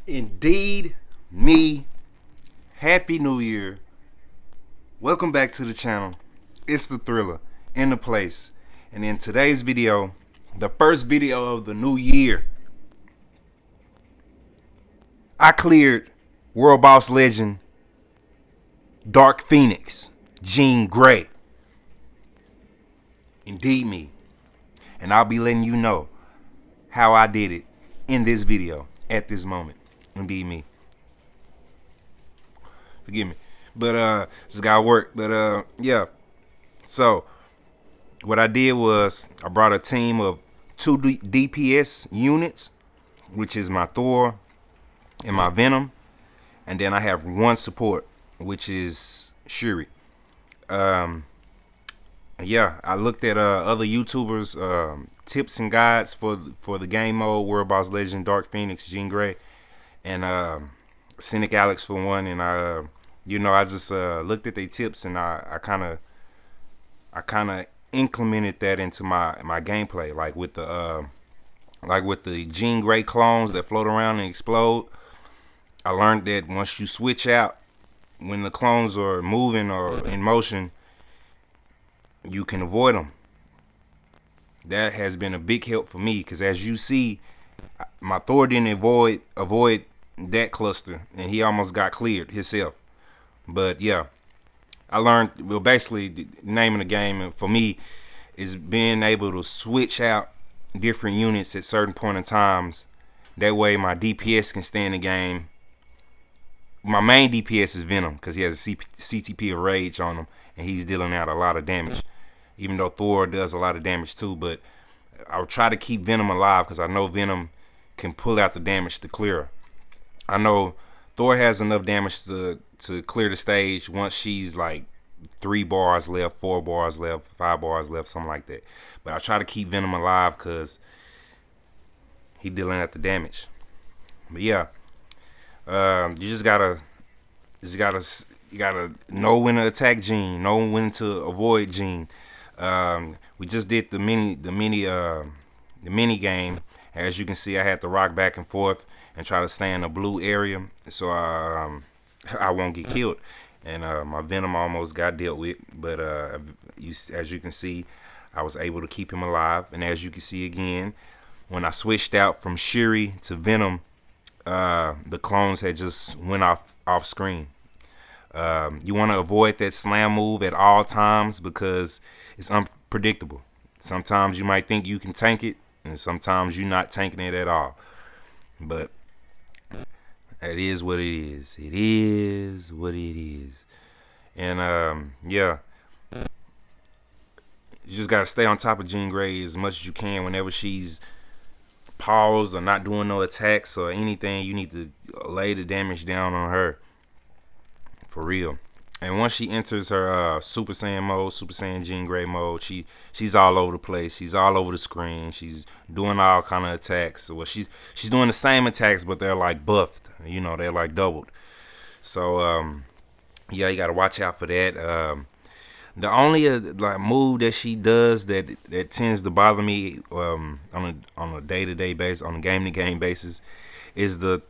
Indeed, me. Happy New Year. Welcome back to the channel. It's the Thriller in the place. And in today's video, the first video of the new year, I cleared World Boss legend Dark Phoenix, Jean Grey. Indeed, me. And I'll be letting you know how I did it in this video at this moment. Indeed, me. Forgive me. But just gotta work. But yeah. So what I did was I brought a team of two DPS units, which is my Thor and my Venom, and then I have one support, which is Shuri. Yeah, I looked at other YouTubers' tips and guides for the game mode, World Boss Legend, Dark Phoenix, Jean Grey, and Cynic Alex for one. And I just looked at their tips, and I kind of implemented that into my gameplay, like with the Jean Grey clones that float around and explode. I learned that once you switch out when the clones are moving or in motion, you can avoid them. That has been a big help for me, because as you see, my Thor didn't avoid that cluster, and he almost got cleared himself. But yeah, I learned, well, basically the name of the game for me is being able to switch out different units at certain point in times. That way my DPS can stay in the game. My main DPS is Venom, because he has a CTP of Rage on him, and he's dealing out a lot of damage. Even though Thor does a lot of damage too, but I'll try to keep Venom alive, because I know Venom can pull out the damage to clear. I know Thor has enough damage to clear the stage once she's like 3 bars left, 4 bars left, 5 bars left, something like that. But I try to keep Venom alive because he dealing at the damage. But yeah, you gotta know when to attack Jean, know when to avoid Jean. We just did the mini game. As you can see, I had to rock back and forth and try to stay in the blue area, so I won't get killed. And my Venom almost got dealt with, but as you can see, I was able to keep him alive. And as you can see again, when I switched out from Shuri to Venom, the clones had just went off screen. You want to avoid that slam move at all times, because it's unpredictable. Sometimes you might think you can tank it, and sometimes you're not tanking it at all. But it is what it is. It is what it is. And yeah, you just gotta stay on top of Jean Grey as much as you can. Whenever she's paused or not doing no attacks or anything, you need to lay the damage down on her, for real. And once she enters her Super Saiyan mode, Super Saiyan Jean Grey mode, she's all over the place. She's all over the screen. She's doing all kind of attacks. Well, she's doing the same attacks, but they're like buffed. They're like doubled. So yeah, you gotta watch out for that. The only like move that she does that tends to bother me on a day-to-day basis, on a game-to-game basis, is the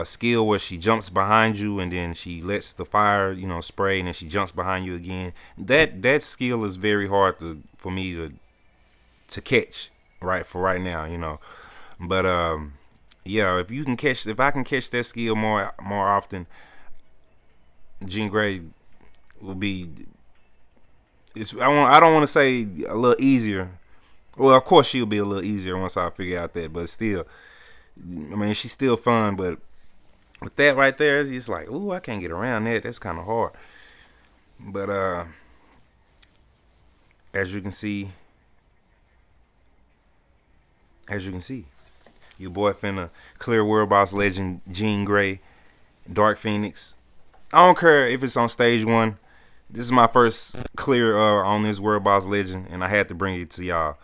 skill where she jumps behind you and then she lets the fire spray, and then she jumps behind you again. That skill is very hard for me to catch right now. But yeah, if I can catch that skill more often, Jean Grey will be, I don't want to say a little easier. Well, of course she'll be a little easier once I figure out that, but still, I mean, she's still fun. But with that right there, it's like, ooh, I can't get around that. That's kind of hard. But as you can see, your boy finna clear World Boss Legend Jean Grey, Dark Phoenix. I don't care if it's on stage 1. This is my first clear on this World Boss Legend, and I had to bring it to y'all.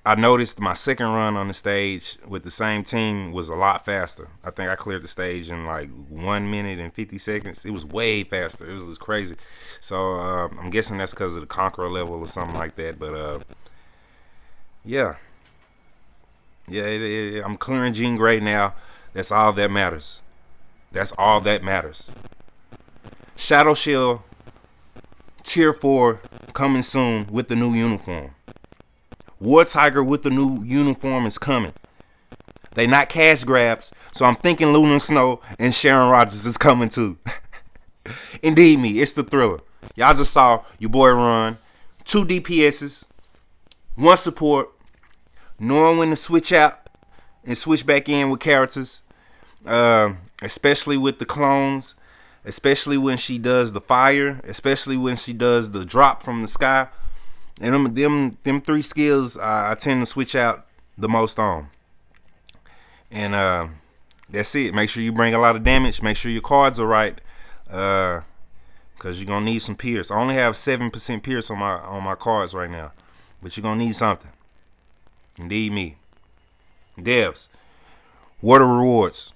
I noticed my second run on the stage with the same team was a lot faster. I think I cleared the stage in like 1 minute and 50 seconds. It was way faster. It was crazy. So I'm guessing that's because of the Conqueror level or something like that. But yeah, Yeah, I'm clearing Jean Grey now. That's all that matters. That's all that matters. Shadow Shell Tier 4 coming soon with the new uniform. War Tiger with the new uniform is coming. They not cash grabs, so I'm thinking Luna Snow and Sharon Rogers is coming too. Indeed me, it's the Thriller. Y'all just saw your boy run 2 DPSs, 1 support, knowing when to switch out and switch back in with characters, especially with the clones, especially when she does the fire, especially when she does the drop from the sky. And them 3 skills I tend to switch out the most on. And that's it. Make sure you bring a lot of damage. Make sure your cards are right, because you're gonna need some pierce. I only have 7% pierce on my cards right now, but you're gonna need something. Indeed me. Devs, what are rewards?